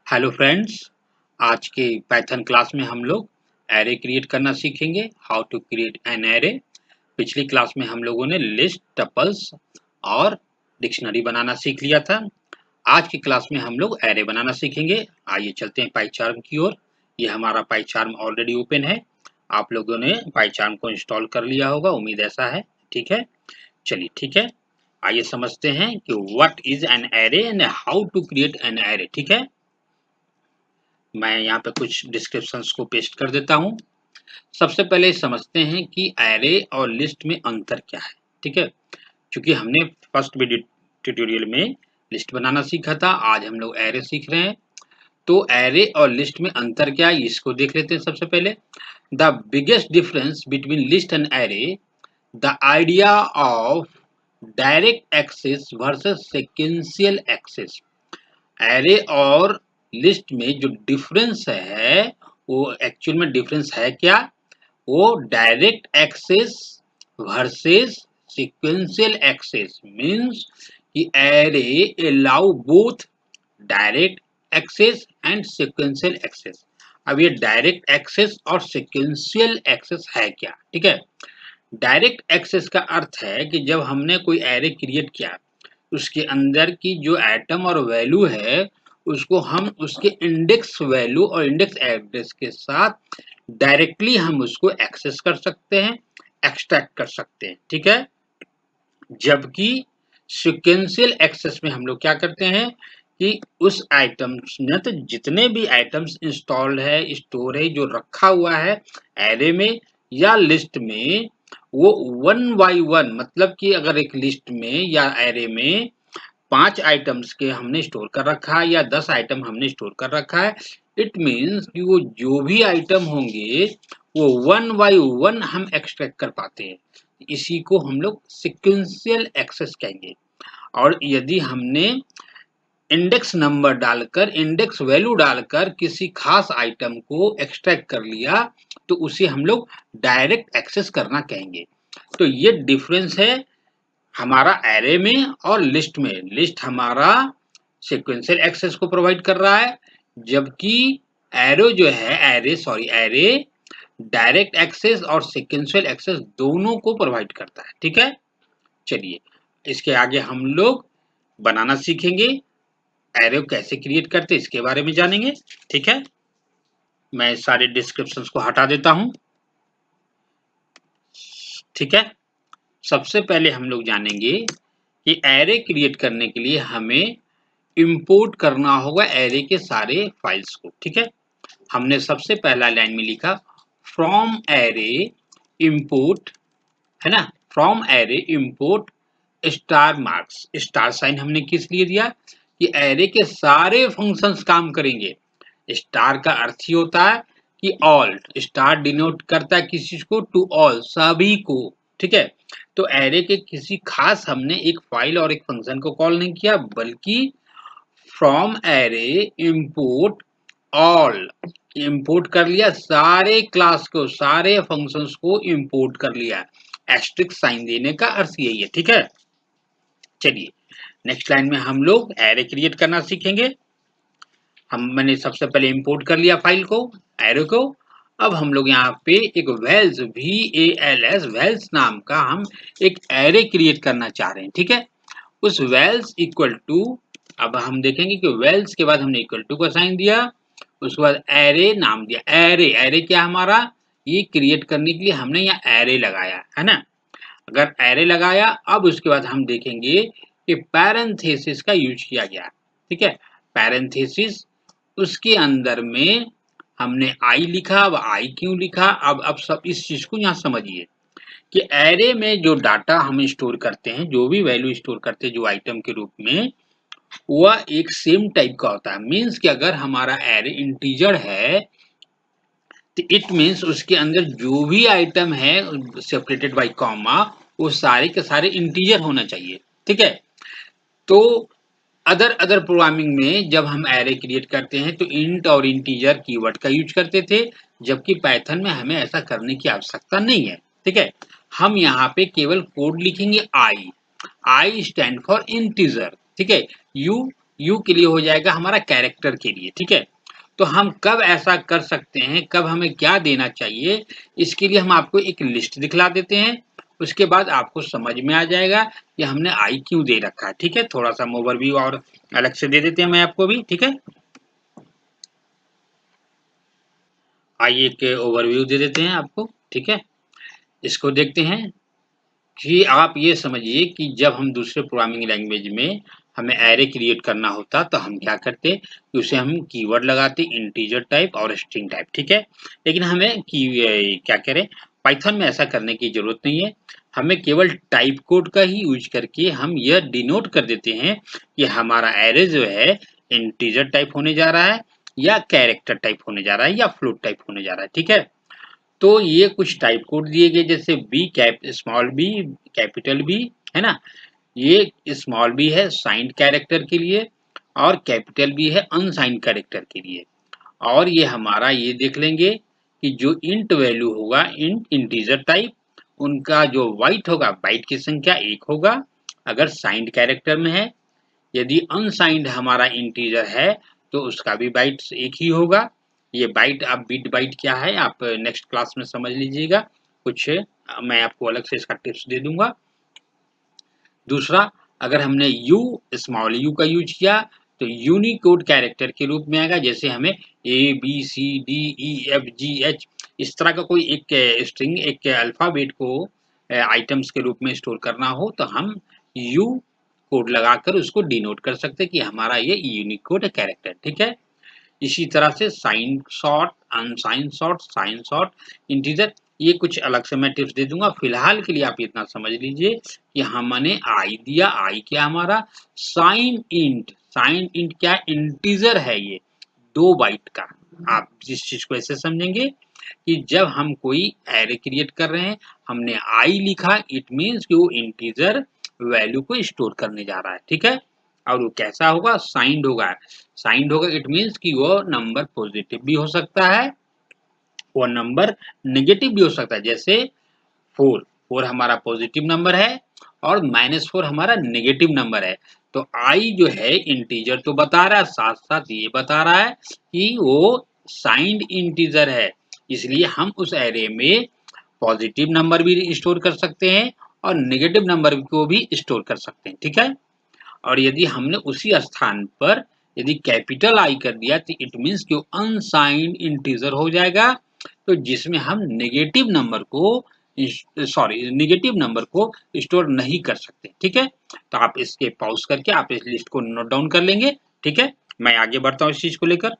Hello friends, आज के Python class में हम लोग एरे क्रिएट करना सीखेंगे। How to create an array. पिछली क्लास में हम लोगों ने लिस्ट, टपल्स और डिक्शनरी बनाना सीख लिया था। आज की क्लास में हम लोग एरे बनाना सीखेंगे। आइए चलते हैं पाइचार्म की ओर। ये हमारा पाइचार्म ऑलरेडी ओपन है। आप लोगों ने पाइचार्म को इंस्टॉल कर लिया होगा, उम्मीद ऐसा है। ठीक है, चलिए ठीक है। आइए समझते हैं कि what is an array and how to create an array. ठीक है, मैं यहाँ पे कुछ डिस्क्रिप्शंस को पेस्ट कर देता हूँ। सबसे पहले समझते हैं कि एरे और लिस्ट में अंतर क्या है। ठीक है, क्योंकि हमने फर्स्ट वीडियो ट्यूटोरियल में लिस्ट बनाना सीखा था, आज हम लोग एरे सीख रहे हैं। तो एरे और लिस्ट में अंतर क्या है, इसको देख लेते हैं। सबसे पहले the biggest difference between list and array, the idea of direct access versus sequential access. Array और लिस्ट में जो डिफरेंस है वो एक्चुअल में डिफरेंस है क्या, वो direct access versus sequential access. Means कि array allow both direct access and sequential access. अब ये डायरेक्ट एक्सेस और सीक्वेंशियल एक्सेस है क्या। ठीक है, डायरेक्ट एक्सेस का अर्थ है कि जब हमने कोई एरे क्रिएट किया, उसके अंदर की जो एटम और वैल्यू है उसको हम उसके इंडेक्स वैल्यू और इंडेक्स एड्रेस के साथ डायरेक्टली हम उसको एक्सेस कर सकते हैं, एक्सट्रैक्ट कर सकते हैं। ठीक है, जबकि सीक्वेंशियल एक्सेस में हम लोग क्या करते हैं कि उस आइटम्स में तो जितने भी आइटम्स इंस्टॉल्ड है, स्टोर है, जो रखा हुआ है एरे में या लिस्ट में, वो वन बाय वन, मतलब कि अगर एक लिस्ट में या एरे में 5 आइटम्स के हमने स्टोर कर रखा है या 10 आइटम हमने स्टोर कर रखा है, इट मीन्स कि वो जो भी आइटम होंगे वो वन बाय वन हम एक्सट्रैक्ट कर पाते हैं। इसी को हम लोग सीक्वेंशियल एक्सेस कहेंगे। और यदि हमने इंडेक्स नंबर डालकर, इंडेक्स वैल्यू डालकर किसी खास आइटम को एक्सट्रैक्ट कर लिया तो उसे हम लोग डायरेक्ट एक्सेस करना कहेंगे। तो ये डिफरेंस है हमारा एरे में और लिस्ट में। लिस्ट हमारा सीक्वेंशियल एक्सेस को प्रोवाइड कर रहा है, जबकि एरो जो है एरे डायरेक्ट एक्सेस और सीक्वेंशियल एक्सेस दोनों को प्रोवाइड करता है। ठीक है, चलिए इसके आगे हम लोग बनाना सीखेंगे, एरे कैसे क्रिएट करते इसके बारे में जानेंगे। ठीक है, मैं सारे डिस्क्रिप्शंस को हटा देता हूं। ठीक है, सबसे पहले हम लोग जानेंगे कि एरे क्रिएट करने के लिए हमें इंपोर्ट करना होगा एरे के सारे फाइल्स को। ठीक है, हमने सबसे पहला लाइन में लिखा फ्रॉम एरे इंपोर्ट, है ना। From array import star marks. Star sign हमने किस लिए दिया कि एरे के सारे फंक्शंस काम करेंगे। स्टार का अर्थ ही होता है कि ऑल, स्टार डिनोट करता है किस चीज को, टू ऑल, सभी को। ठीक है, तो एरे के किसी खास हमने एक फाइल और एक फंक्शन को कॉल नहीं किया, बल्कि from array import all, import कर लिया सारे क्लास को, सारे फंक्शंस को इंपोर्ट कर लिया। एस्ट्रिक साइन देने का अर्थ यही है। ठीक है, चलिए नेक्स्ट लाइन में हम लोग एरे क्रिएट करना सीखेंगे। मैंने सबसे पहले इंपोर्ट कर लिया फाइल को, एरे को। अब हम लोग यहाँ पे एक वेल्स, VALS, वेल्स नाम का हम एक एरे क्रिएट करना चाह रहे हैं। ठीक है, उस वेल्स इक्वल टू, अब हम देखेंगे कि वेल्स के बाद हमने इक्वल टू का साइन दिया, उसके बाद एरे नाम दिया। एरे, एरे क्या हमारा, ये क्रिएट करने के लिए हमने यहाँ एरे लगाया है ना। अगर एरे लगाया, अब उसके बाद हम देखेंगे कि पैरेंथेसिस का यूज किया गया। ठीक है, पैरेंथेसिस, उसके अंदर में हमने आई लिखा। अब आई क्यों लिखा, अब सब इस चीज को यहाँ समझिए कि एरे में जो डाटा हम स्टोर करते हैं, जो भी वैल्यू स्टोर करते हैं जो आइटम के रूप में, वह एक सेम टाइप का होता है। मीन्स कि अगर हमारा एरे इंटीजर है तो इट मीन्स उसके अंदर जो भी आइटम है सेपरेटेड बाय कॉमा, वो सारे के सारे इंटीजर होना चाहिए। ठीक है, तो अदर प्रोग्रामिंग में जब हम एरे क्रिएट करते हैं तो इंट और इंटीजर कीवर्ड का यूज करते थे, जबकि पाइथन में हमें ऐसा करने की आवश्यकता नहीं है। ठीक है, हम यहाँ पे केवल कोड लिखेंगे आई स्टैंड फॉर इंटीजर। ठीक है, यू यू के लिए हो जाएगा हमारा कैरेक्टर के लिए, ठीक है। तो हम कब ऐसा कर सकते हैं, कब हमें क्या देना चाहिए, इसके लिए हम आपको एक लिस्ट दिखला देते हैं। उसके बाद आपको समझ में आ जाएगा कि हमने आई क्यों दे रखा है, ठीक है। थोड़ा सा ओवरव्यू और अलग से दे देते हैं मैं आपको भी, ठीक है। आइए एक ओवरव्यू दे देते हैं आपको, ठीक है। इसको देखते हैं कि आप ये समझिए कि जब हम दूसरे प्रोग्रामिंग लैंग्वेज में हमें एरे क्रिएट करना होता तो हम क्या करते कि उसे हम कीवर्ड लगाते इंटीजर टाइप और स्ट्रिंग टाइप, ठीक है। लेकिन हमें क्या करें, पाइथन में ऐसा करने की जरूरत नहीं है। हमें केवल टाइप कोड का ही यूज करके हम यह डिनोट कर देते हैं कि हमारा एरे जो है इंटीजर टाइप होने जा रहा है या कैरेक्टर टाइप होने जा रहा है या फ्लोट टाइप होने जा रहा है, ठीक है। तो ये कुछ टाइप कोड दिए गए, जैसे B cap small B capital B, है ना। ये स्मॉल बी है साइंड कैरेक्टर के लिए और कैपिटल बी है अनसाइंड कैरेक्टर के लिए। और ये हमारा ये देख लेंगे कि जो इंट वैल्यू होगा इंट इंटीजर टाइप, उनका जो बाइट होगा बाइट की संख्या 1 होगा अगर साइंड कैरेक्टर में है। यदि अनसाइंड हमारा इंटीजर है तो उसका भी बाइट 1 ही होगा। ये बाइट आप बिट बाइट क्या है आप नेक्स्ट क्लास में समझ लीजिएगा, कुछ मैं आपको अलग से इसका टिप्स दे दूंगा। दूसरा, अगर हमने यू स्मॉल यू का यूज किया तो यूनिकोड कैरेक्टर के रूप में आएगा। जैसे हमें A B C D E F G H इस तरह का कोई एक स्ट्रिंग एक अल्फाबेट को आइटम्स के रूप में स्टोर करना हो तो हम यू कोड लगाकर उसको डिनोट कर सकते हैं कि हमारा ये यूनिकोड कैरेक्टर, ठीक है। इसी तरह से sign short अनसाइन short sign short integer, ये कुछ अलग से मैं टिप्स दे दूंगा। फिलहाल के लिए आप इतना समझ लीजिए कि हमने आई दिया, आई क्या हमारा साइन इंट क्या इंटीजर है, ये 2 बाइट का। आप जिस चीज को ऐसे समझेंगे कि जब हम कोई एरे क्रिएट कर रहे हैं हमने आई लिखा, इट मीन्स कि वो इंटीजर वैल्यू को स्टोर करने जा रहा है, ठीक है। और वो कैसा होगा, साइंड होगा। साइंड होगा इट मीन्स कि वो नंबर पॉजिटिव भी हो सकता है, वो नंबर नेगेटिव भी हो सकता है। जैसे 4 हमारा पॉजिटिव नंबर है और -4 हमारा नेगेटिव नंबर है। तो आई जो है इंटीजर तो बता रहा है, साथ साथ ये बता रहा है कि वो साइंड इंटीजर है। इसलिए हम उस एरे में पॉजिटिव नंबर भी स्टोर कर सकते हैं और नेगेटिव नंबर को भी स्टोर कर सकते हैं, ठीक है। और यदि हमने उसी स्थान पर यदि कैपिटल आई कर दिया तो इट मीन्स कि अनसाइंड इंटीजर हो जाएगा, तो जिसमें हम नेगेटिव नंबर को स्टोर नहीं कर सकते, ठीक है। तो आप इसके पॉज करके आप इस लिस्ट को नोट डाउन कर लेंगे, ठीक है। मैं आगे बढ़ता हूँ इस चीज को लेकर।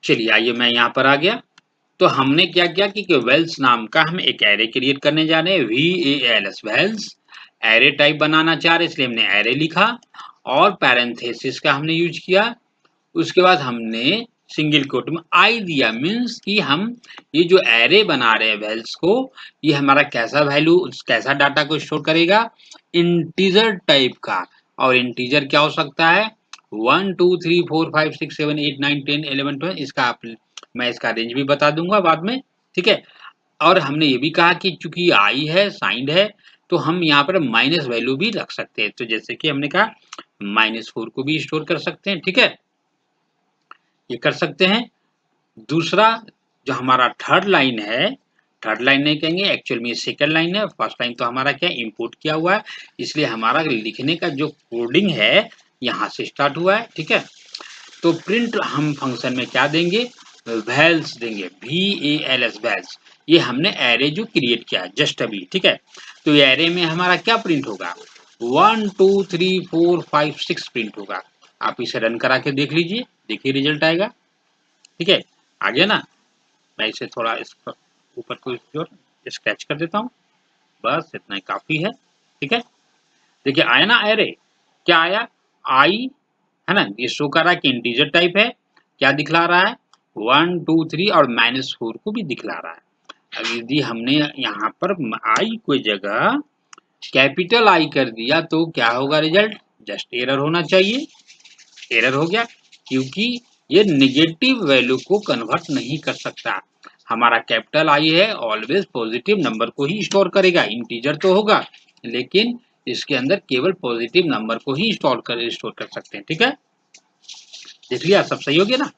चलिए आइए मैं यहाँ पर आ गया। तो हमने क्या किया कि वेल्स नाम का हम एक एरे क्रिएट करने जा रहे हैं, VALS वेल्स। एरे टाइप बनाना चाह रहे इसलिए हमने एरे लिखा और पैरेंथेसिस का हमने यूज किया। उसके बाद हमने सिंगल कोट में आई दिया, मीन्स कि हम ये जो एरे बना रहे हैं वेल्स को, ये हमारा कैसा वैल्यू कैसा डाटा को स्टोर करेगा, इंटीजर टाइप का। और इंटीजर क्या हो सकता है 1 2 3 4 5 6 7 8 9 10 11 12, इसका मैं इसका रेंज भी बता दूंगा बाद में, ठीक है। और हमने ये भी कहा कि चूंकि आई है साइंड है तो हम यहाँ पर माइनस वैल्यू भी रख सकते हैं। तो जैसे कि हमने कहा -4 को भी स्टोर कर सकते हैं, ठीक है, ये कर सकते हैं। दूसरा जो हमारा थर्ड लाइन है, थर्ड लाइन नहीं कहेंगे एक्चुअल में सेकंड लाइन है। फर्स्ट लाइन तो हमारा क्या इंपोर्ट किया हुआ है, इसलिए हमारा लिखने का जो कोडिंग है यहाँ से स्टार्ट हुआ है, ठीक है। तो प्रिंट हम फंक्शन में क्या देंगे, वैल्स देंगे, VALS वैल्स। ये हमने एरे जो क्रिएट किया जस्ट अभी, ठीक है। तो ये एरे में हमारा क्या प्रिंट होगा 1 2 3 4 5 6 प्रिंट होगा। आप इसे रन करा के देख लीजिए, देखिए रिजल्ट आएगा, ठीक है। आ गया ना। मैं इसे थोड़ा इस ऊपर को स्क्रैच कर देता हूँ, बस इतना ही काफी है, ठीक है। देखिए आया ना एरे, क्या आया आई, है ना। ये शो कर रहा है कि इंटीजर टाइप है, क्या दिखला रहा है 1 2 3 और -4 को भी दिखला रहा है। अब यदि हमने यहाँ पर आई को जगह कैपिटल आई कर दिया तो क्या होगा रिजल्ट, जस्ट एरर होना चाहिए, एरर हो गया क्योंकि ये निगेटिव वैल्यू को कन्वर्ट नहीं कर सकता। हमारा कैपिटल आई है ऑलवेज पॉजिटिव नंबर को ही स्टोर करेगा, इंटीजर तो होगा लेकिन इसके अंदर केवल पॉजिटिव नंबर को ही स्टोर कर सकते हैं। ठीक है, देख लिया, सब सही हो गया ना।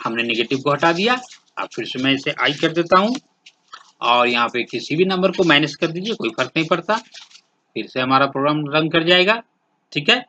हमने नेगेटिव को हटा दिया। अब फिर से मैं इसे आई कर देता हूँ और यहाँ पे किसी भी नंबर को माइनस कर दीजिए, कोई फर्क नहीं पड़ता, फिर से हमारा प्रोग्राम रन कर जाएगा। ठीक है,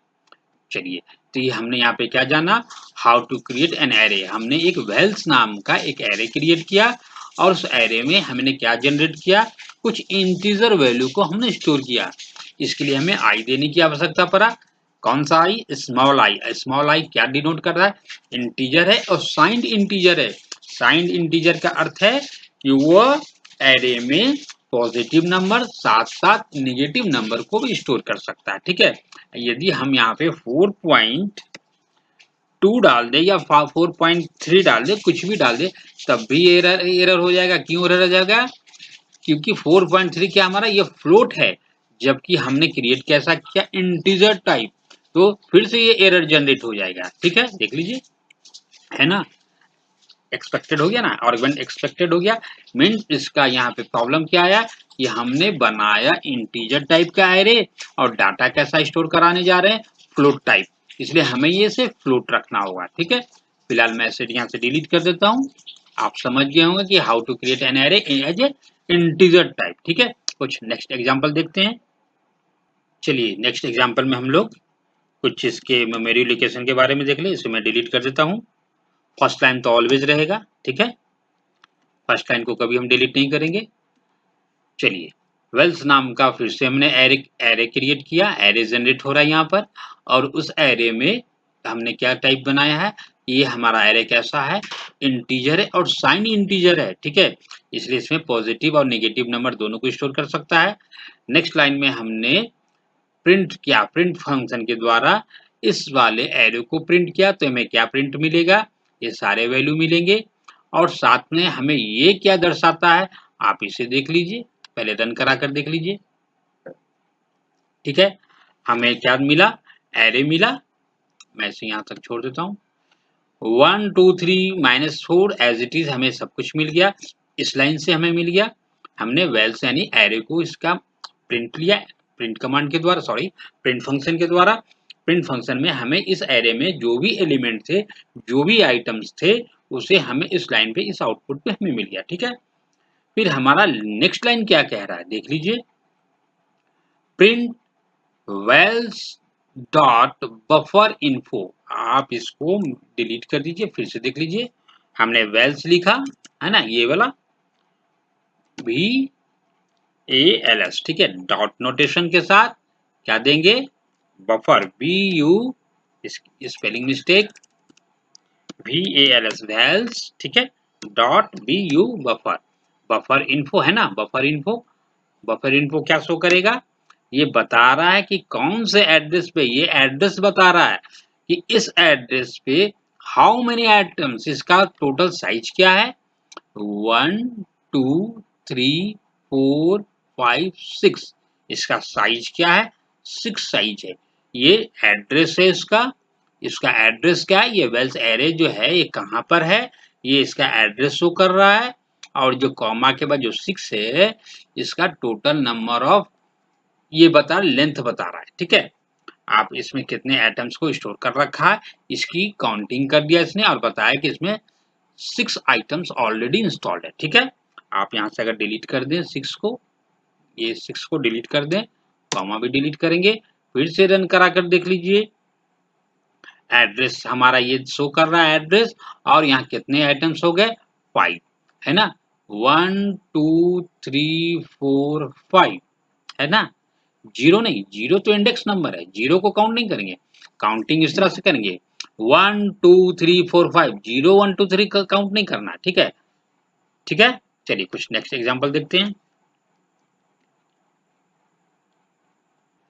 चलिए, तो ये हमने यहाँ पे क्या जाना, how to create an array. हमने एक वेल्स नाम का एक एरे क्रिएट किया और उस एरे में हमने क्या जनरेट किया, कुछ इंटीजर वैल्यू को हमने स्टोर किया। इसके लिए हमें आई देने की आवश्यकता पड़ा। कौन सा आई, स्मॉल आई। स्मॉल आई क्या डिनोट कर रहा है, इंटीजर है और साइंड इंटीजर है। साइंड इंटीजर का अर्थ है कि वो एरे में पॉजिटिव नंबर साथ साथ नेगेटिव नंबर को भी स्टोर कर सकता है। ठीक है, यदि हम यहाँ पे 4.2 डाल दे या 4.3 डाल दे, कुछ भी डाल दे, तब भी एरर हो जाएगा। क्यों एरर हो जाएगा, क्योंकि 4.3 क्या हमारा ये फ्लोट है, जबकि हमने क्रिएट कैसा किया, इंटीजर टाइप, तो फिर से ये एरर जनरेट हो जाएगा। ठीक है, देख लीजिए, है ना, एक्सपेक्टेड हो गया ना, आर्गुमेंट एक्सपेक्टेड हो गया। मीन इसका यहाँ पे प्रॉब्लम क्या आया कि हमने बनाया इंटीजर टाइप का एरे और डाटा कैसा स्टोर कराने जा रहे हैं, फ्लोट टाइप, इसलिए हमें ये से फ्लोट रखना होगा। ठीक है, फिलहाल मैं इसे यहाँ से डिलीट कर देता हूँ। आप समझ गए होंगे कि how to create an array as a integer type. ठीक है, कुछ नेक्स्ट एग्जाम्पल देखते हैं। चलिए, नेक्स्ट एग्जाम्पल में हम लोग कुछ इसके मेमोरी लोकेशन के बारे में देख ले। इसे मैं डिलीट कर देता हूँ। फर्स्ट लाइन तो ऑलवेज रहेगा। ठीक है, फर्स्ट लाइन को कभी हम डिलीट नहीं करेंगे। चलिए, वेल्स नाम का फिर से हमने एरे क्रिएट किया, एरे जनरेट हो रहा है यहाँ पर, और उस एरे में हमने क्या टाइप बनाया है, ये हमारा एरे कैसा है, इंटीजर है और साइन इंटीजर है। ठीक है, इसलिए इसमें पॉजिटिव और नेगेटिव नंबर दोनों को स्टोर कर सकता है। नेक्स्ट लाइन में हमने प्रिंट किया, प्रिंट फंक्शन के द्वारा इस वाले एरे को प्रिंट किया, तो हमें क्या प्रिंट मिलेगा, ये सारे वैल्यू मिलेंगे। और साथ में हमें ये क्या दर्शाता है, आप इसे देख लीजिए, पहले रन करा कर देख लीजिए। ठीक है, हमें क्या मिला, एरे मिला। मैं इसे यहाँ तक छोड़ देता हूँ। 1 2 3 -4 एज इट इज हमें सब कुछ मिल गया। इस लाइन से हमें मिल गया। हमने वेल्स यानी एरे को इसका प्रिंट लिया, प्रिंट कमांड के द्वारा, सॉरी, प्रिंट फंक्शन के द्वारा। प्रिंट फंक्शन में हमें इस एरे में जो भी एलिमेंट थे, जो भी आइटम्स थे, उसे हमें इस लाइन पे, इस आउटपुट पे हमें मिल गया। ठीक है, फिर हमारा नेक्स्ट लाइन क्या कह रहा है, देख लीजिए, print Wales dot buffer info. आप इसको डिलीट कर दीजिए, फिर से देख लीजिए, हमने वेल्स लिखा है ना, ये वाला VALS। ठीक है, डॉट नोटेशन के साथ क्या देंगे, buffer, BU, spelling mistake, VALS, Wales. ठीक है, dot BU buffer, buffer info है ना, बफर इन्फो। बफर इन्फो क्या शो करेगा, ये बता रहा है कि कौन से एड्रेस पे, ये एड्रेस बता रहा है कि इस एड्रेस पे हाउ मेनी आइटम्स, इसका टोटल साइज क्या है, 1 2 3 4 5 6, इसका साइज क्या है, 6 साइज है। ये एड्रेस है इसका। इसका एड्रेस क्या है, ये वेल्स एरे जो है ये कहाँ पर है, ये इसका एड्रेस शो कर रहा है। और जो कॉमा के बाद जो 6 है, इसका टोटल नंबर ऑफ, ये बता, लेंथ बता रहा है। ठीक है, आप इसमें कितने एटम्स को स्टोर कर रखा है, इसकी काउंटिंग कर दिया इसने और बताया कि इसमें 6 आइटम्स ऑलरेडी इंस्टॉल्ड है। ठीक है, आप यहाँ से अगर डिलीट कर दें 6 को, ये 6 को डिलीट कर दें, कॉमा भी डिलीट करेंगे, फिर से रन करा कर देख लीजिए, एड्रेस हमारा ये शो कर रहा है एड्रेस, और यहाँ कितने आइटम्स हो गए, 5, है ना, 1 2 3 4 5, है ना। जीरो नहीं, जीरो तो इंडेक्स नंबर है, जीरो को काउंट नहीं करेंगे, काउंटिंग इस तरह से करेंगे, 1 2 3 4 5, 0 1 2 3 का काउंट नहीं करना। ठीक है, ठीक है, चलिए कुछ नेक्स्ट एग्जांपल देखते हैं।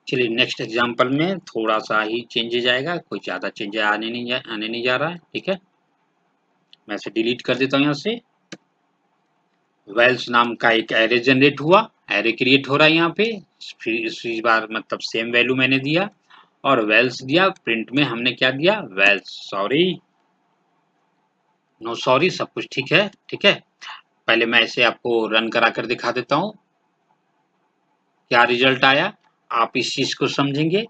चलिए, नेक्स्ट एग्जांपल में थोड़ा सा ही चेंजेज आएगा, कोई ज्यादा चेंज आने नहीं जा रहा है। ठीक है, मैं इसे डिलीट कर देता हूँ यहाँ से। वेल्स नाम का एक एरे जनरेट हुआ, एरे क्रिएट हो रहा है यहाँ पे, फिर इसी बार मतलब सेम वैल्यू मैंने दिया और वेल्स दिया। प्रिंट में हमने क्या दिया, वेल्स, सॉरी, नो सॉरी, सब कुछ ठीक है। ठीक है, पहले मैं इसे आपको रन करा कर दिखा देता हूँ क्या रिजल्ट आया। आप इस चीज को समझेंगे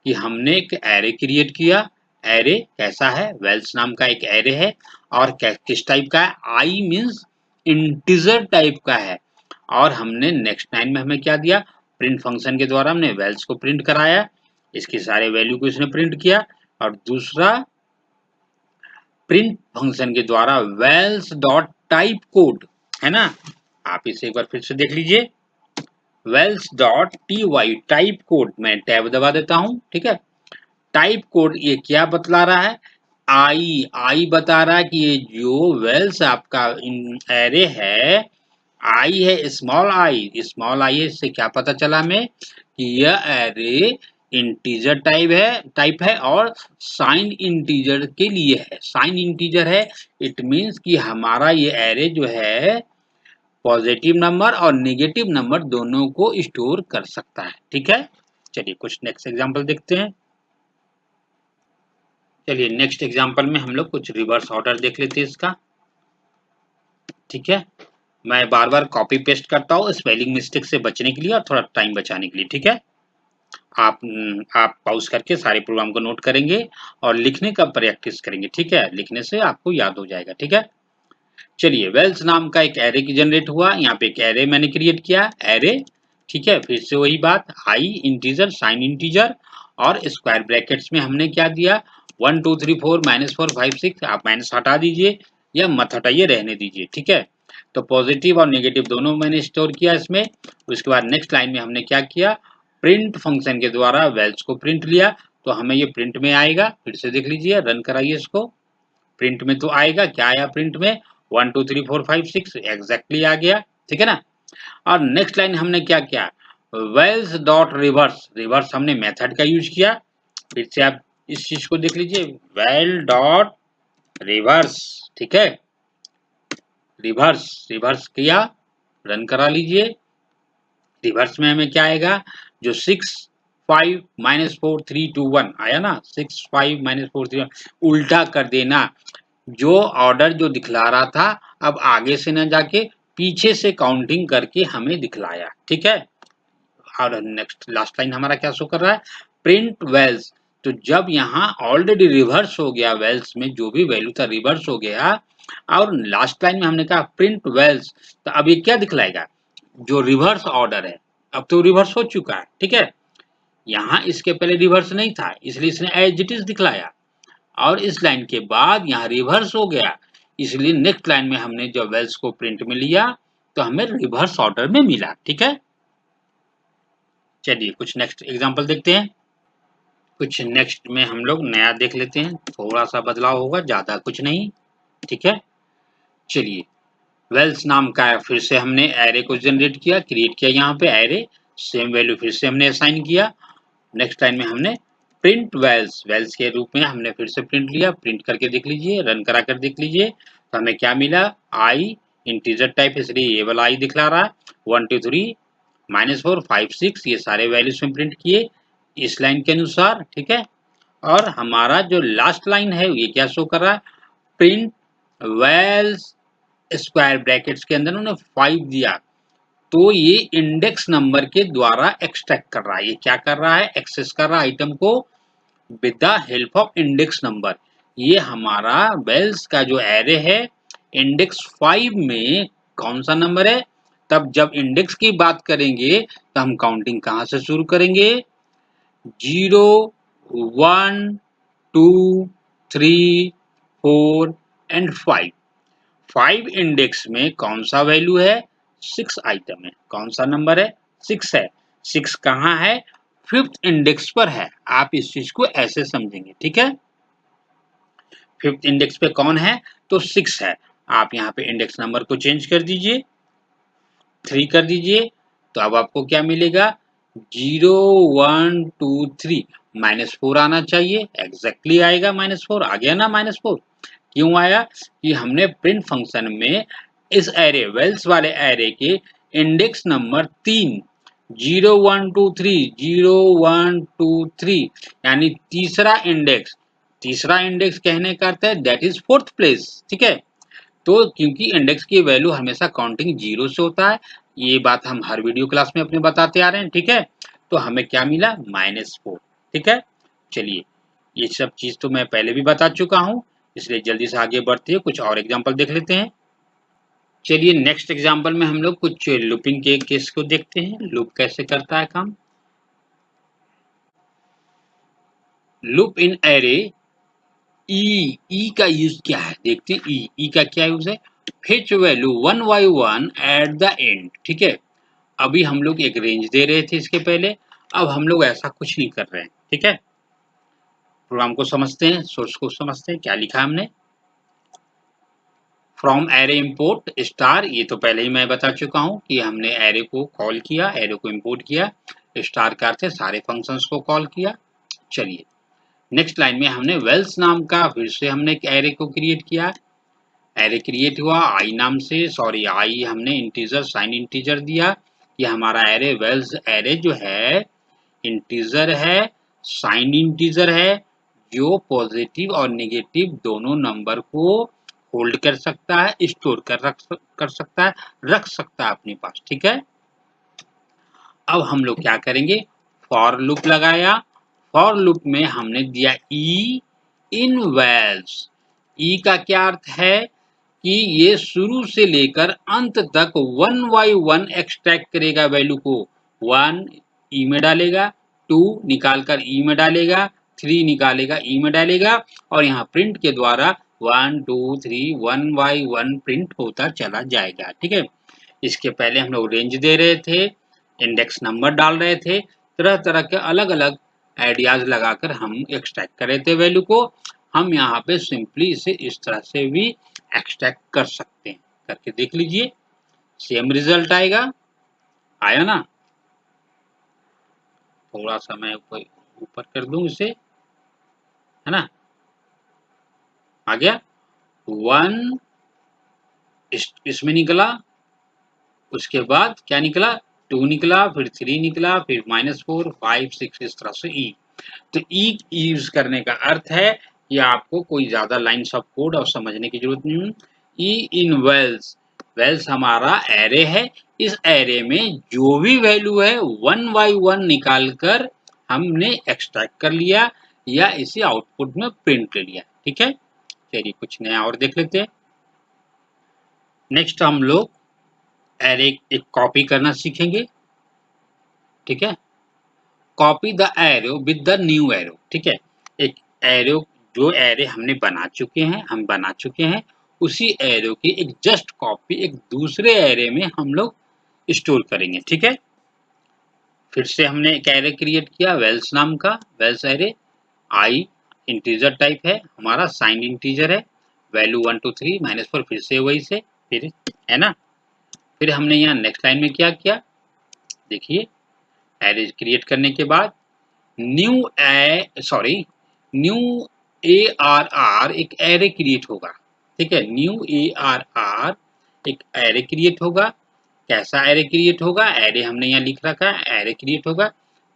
कि हमने एक एरे क्रिएट किया। एरे कैसा है? वेल्स नाम का एक एरे है और किस टाइप का है? आई मीन्स इंटीजर टाइप का है। और हमने नेक्स्ट लाइन में हमें क्या दिया? प्रिंट फंक्शन के द्वारा हमने वेल्स को प्रिंट कराया, इसके सारे वैल्यू को इसने प्रिंट किया। और दूसरा प्रिंट फंक्शन के द्वारा वेल्स डॉट टाइप कोड है ना, आप इसे एक बार फिर से देख लीजिए। Wales dot T Y type code, मैं टैब दबा देता हूं, ठीक है। टाइप कोड ये क्या बतला रहा है? आई बता रहा है कि ये जो वेल्स आपका एरे है, आई है स्मॉल आई है। इससे क्या पता चला हमें कि यह एरे इंटीजर टाइप है और साइन इंटीजर के लिए है। साइन इंटीजर है, इट मीन्स कि हमारा ये एरे जो है पॉजिटिव नंबर और नेगेटिव नंबर दोनों को स्टोर कर सकता है, ठीक है। चलिए कुछ नेक्स्ट एग्जांपल देखते हैं। चलिए नेक्स्ट एग्जांपल में हम लोग कुछ रिवर्स ऑर्डर देख लेते हैं इसका, ठीक है। मैं बार बार कॉपी पेस्ट करता हूँ स्पेलिंग मिस्टेक से बचने के लिए और थोड़ा टाइम बचाने के लिए, ठीक है। आप पॉज करके सारे प्रोग्राम को नोट करेंगे और लिखने का प्रैक्टिस करेंगे, ठीक है। लिखने से आपको याद हो जाएगा, ठीक है। चलिए वेल्स नाम का एक एरे की जनरेट हुआ, यहाँ पे एक एरे मैंने क्रिएट किया, एरे, ठीक है। फिर से वही बात, आई इंटीजर, साइन इंटीजर और स्क्वायर ब्रैकेट्स में हमने क्या दिया? 1 2 3 4 -4 5 6। आप माइनस हटा दीजिए या मत हटाइए, रहने दीजिए, ठीक है। तो पॉजिटिव और नेगेटिव दोनों मैंने स्टोर किया इसमें। उसके बाद नेक्स्ट लाइन में हमने क्या किया? प्रिंट फंक्शन के द्वारा वेल्स को प्रिंट लिया, तो हमें ये प्रिंट में आएगा। फिर से देख लीजिए, रन कराइए इसको, प्रिंट में तो आएगा। क्या आया प्रिंट में? 1 2 3 4 5 6 एग्जैक्टली आ गया, ठीक है ना। और नेक्स्ट लाइन हमने क्या किया? वेल्स डॉट रिवर्स, रिवर्स हमने मेथड का यूज किया। फिर से आप इस चीज को देख लीजिए, वेल डॉट रिवर्स, ठीक है। रिवर्स किया, रन करा लीजिए। रिवर्स में हमें क्या आएगा? जो 6 5 -4 3 2 1 आया ना, 6 5 -4 3 उल्टा कर देना। जो ऑर्डर जो दिखला रहा था, अब आगे से न जाके पीछे से काउंटिंग करके हमें दिखलाया, ठीक है। और नेक्स्ट लास्ट लाइन हमारा क्या शो कर रहा है? Print Wales. तो जब यहाँ ऑलरेडी रिवर्स हो गया, वेल्स में जो भी वैल्यू था रिवर्स हो गया, और लास्ट लाइन में हमने कहा प्रिंट वेल्स, तो अब ये क्या दिखलाएगा? जो रिवर्स ऑर्डर है, अब तो रिवर्स हो चुका है, ठीक है। यहाँ इसके पहले रिवर्स नहीं था, इसलिए इसने एज इट इज दिखलाया। और इस लाइन के बाद यहाँ रिवर्स हो गया, इसलिए नेक्स्ट लाइन में हमने जब वेल्स को प्रिंट में लिया तो हमें रिवर्स ऑर्डर में मिला, ठीक है। चलिए कुछ नेक्स्ट एग्जांपल देखते हैं। कुछ नेक्स्ट में हम लोग नया देख लेते हैं, थोड़ा सा बदलाव होगा, ज्यादा कुछ नहीं, ठीक है। चलिए वेल्स नाम का फिर से हमने एरे को जनरेट किया, क्रिएट किया, यहाँ पे एरे, सेम वैल्यू फिर से हमने असाइन किया। नेक्स्ट लाइन में हमने प्रिंट वेल्स, वेल्स के रूप में हमने फिर से प्रिंट लिया। प्रिंट करके देख लीजिए, रन करा कर देख लीजिए, तो हमें क्या मिला? आई इंटीजर टाइप, इसलिए ये वाला आई दिखला रहा है। 1 2 3 -4 5 6 ये सारे वैल्यूज में प्रिंट किए इस लाइन के अनुसार, ठीक है। और हमारा जो लास्ट लाइन है ये क्या शो कर रहा है? प्रिंट वेल्स स्क्वायर ब्रैकेट्स के अंदर उन्होंने 5 दिया, तो ये इंडेक्स नंबर के द्वारा एक्सट्रैक्ट कर रहा है। ये क्या कर रहा है? एक्सेस कर रहा है आइटम को with the help of index number. ये हमारा वेल्स का जो एरे है, इंडेक्स 5 में कौन सा नंबर है? तब जब इंडेक्स की बात करेंगे तो हम काउंटिंग कहां से शुरू करेंगे? 0 1 2 3 4 एंड 5। 5 इंडेक्स में कौन सा वैल्यू है? 6 आइटम है। कौन सा नंबर है? 6 है। 6 कहाँ है? 5th इंडेक्स पर है। आप इस चीज को ऐसे समझेंगे, ठीक है। 5th इंडेक्स पे कौन है? तो 6 है। आप यहाँ पे इंडेक्स नंबर को चेंज कर दीजिए, 3 कर दीजिए, तो अब आपको क्या मिलेगा? 0 1 2 3 -4 आना चाहिए, एग्जैक्टली आएगा -4, आ गया ना -4। क्यों आया? कि हमने प्रिंट फंक्शन में इस एरे, वेल्स वाले एरे के इंडेक्स नंबर 3 0 1 2 3 0 1 2 3 यानी तीसरा इंडेक्स कहने का अर्थ है दैट इज 4th प्लेस, ठीक है। तो क्योंकि इंडेक्स की वैल्यू हमेशा काउंटिंग 0 से होता है, ये बात हम हर वीडियो क्लास में अपने बताते आ रहे हैं, ठीक है। तो हमें क्या मिला -4। ठीक है, चलिए ये सब चीज तो मैं पहले भी बता चुका हूँ, इसलिए जल्दी से आगे बढ़ते हैं, कुछ और एग्जांपल देख लेते हैं। चलिए नेक्स्ट एग्जांपल में हम लोग कुछ लूपिंग के केस को देखते हैं, लूप कैसे करता है काम। लूप इन एरे ई का यूज क्या है देखते हैं। ई का क्या यूज है, fetch value 1 by 1 at the end. ठीक है, अभी हम लोग एक रेंज दे रहे थे इसके पहले, अब हम लोग ऐसा कुछ नहीं कर रहे हैं। ठीक है, प्रोग्राम को समझते हैं, सोर्स को समझते हैं, क्या लिखा है हमने। फ्रॉम एरे इंपोर्ट स्टार, ये तो पहले ही मैं बता चुका हूँ कि हमने एरे को कॉल किया, एरे को इंपोर्ट किया, स्टार का अर्थ है सारे फंक्शंस को कॉल किया। चलिए नेक्स्ट लाइन में हमने वेल्स नाम का फिर से हमने एक एरे को क्रिएट किया, एरे क्रिएट हुआ आई नाम से, सॉरी आई हमने इंटीजर साइन इंटीजर दिया, ये हमारा एरे वेल्स एरे जो है इंटीजर है, साइन इंटीजर है, जो पॉजिटिव और नेगेटिव दोनों नंबर को होल्ड कर सकता है, स्टोर कर सकता है, रख सकता है अपने पास। ठीक है, अब हम लोग क्या करेंगे, फॉर लूप लगाया, फॉर लूप में हमने दिया ई इन वेल्स। ई का क्या अर्थ है कि ये शुरू से लेकर अंत तक 1 by 1 एक्सट्रैक्ट करेगा वैल्यू को, 1 ई में डालेगा, 2 निकालकर ई में डालेगा, 3 निकालेगा ई में डालेगा, और यहाँ प्रिंट के द्वारा 1 2 3 1 by 1 प्रिंट होता चला जाएगा। ठीक है, इसके पहले हम लोग रेंज दे रहे थे, इंडेक्स नंबर डाल रहे थे, तरह तरह के अलग अलग आइडियाज लगाकर हम एक्सट्रैक्ट कर रहे थे वैल्यू को। हम यहाँ पे सिंपली इसे इस तरह से भी एक्सट्रैक्ट कर सकते हैं, करके देख लीजिए, सेम रिजल्ट आएगा। आया ना, थोड़ा सा मैं ऊपर कर दूं इसे, है ना, आ गया। 1 इसमें निकला, उसके बाद क्या निकला, 2 निकला, फिर 3 निकला, फिर -4 5 6 इस तरह से ई। तो ई यूज करने का अर्थ है कि आपको कोई ज्यादा लाइन्स ऑफ कोड और समझने की जरूरत नहीं है। ई इन वेल्स, वेल्स हमारा एरे है, इस एरे में जो भी वैल्यू है 1 by 1 निकाल कर हमने एक्सट्रैक्ट कर लिया या इसे आउटपुट में प्रिंट कर लिया। ठीक है, चलिए कुछ नया और देख लेते हैं। नेक्स्ट हम लोग एरे एक कॉपी करना सीखेंगे। ठीक है, copy the arrow with the new arrow. ठीक है, एक एरो, जो एरे हमने बना चुके हैं उसी एरो की एक जस्ट कॉपी एक दूसरे एरे में हम लोग स्टोर करेंगे। ठीक है, फिर से हमने एक एरे क्रिएट किया वेल्स नाम का, वेल्स एरे, आई इंटीजर टाइप है हमारा, साइन इंटीजर है, वैल्यू 1 2 3 -4, फिर से वही से, फिर है ना। फिर हमने यहाँ नेक्स्ट लाइन में क्या किया देखिए, एरे क्रिएट करने के बाद न्यू ARR एक एरे क्रिएट होगा। ठीक है, न्यू ARR एक एरे क्रिएट होगा। कैसा एरे क्रिएट होगा, एरे हमने यहाँ लिख रखा है, एरे क्रिएट होगा।